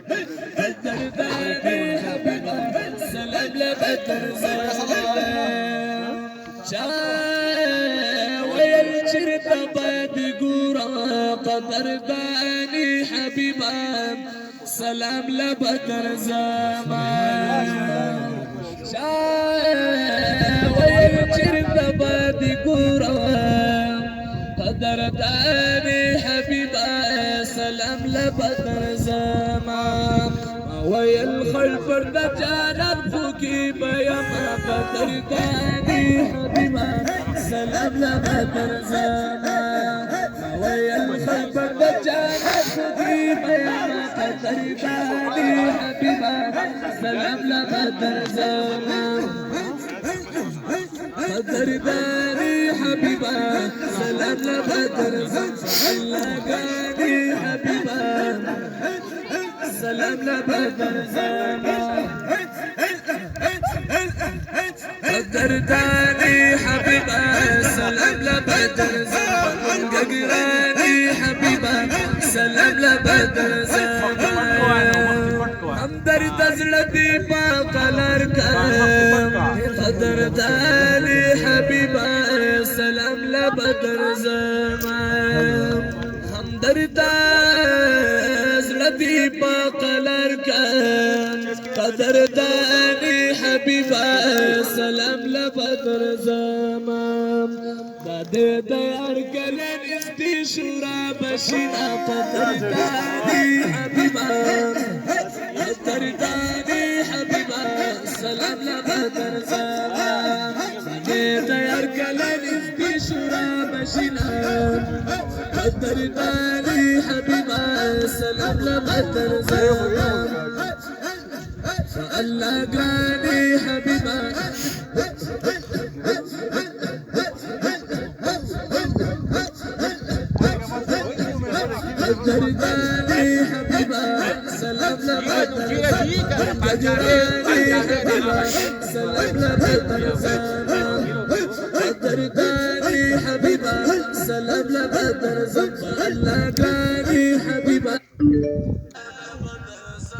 قدرتني حبيبة سلام لبدر زمان ويا الشرطة بدقورة قدرتني حبيبة سلام لبدر زمان ويا الشرطة بدقورة قدرتني حبيبة سلام لبدر زمان ويا الخلف الرجال فوقي بيما قدرتني حبيبة سلام لبدر زمان ويا الخلف الرجال فوقي بيما قدرتني حبيبة سلام لبدر زمان قدرتني حبيبة سلام لبدر زمان لقاني حبيبة سلام لبدر زمان قدرتني حبيبة سلام لبدر زمان قدرتني حبيبة سلام لبدر زمان همدرد زلتي باقلركم قدرتني حبيبة سلام لبدر زمان همدرد زلتي باقلركم قدرتني حبيبة سلام لبدر زمان دادي ديار كلن استشورا بشينا قدرتني حبيبة قدرتني حبيبة سلام لبدر زمان دادي ديار كلن استشورا بشينا قدرتني حبيبة سلام لبدر زمان فألقاني حبيبة قدرتني حبيبة سلام لبدر قدرتني حبيبة سلام لبدر زمان قدرتني حبيبة سلام لبدر زمان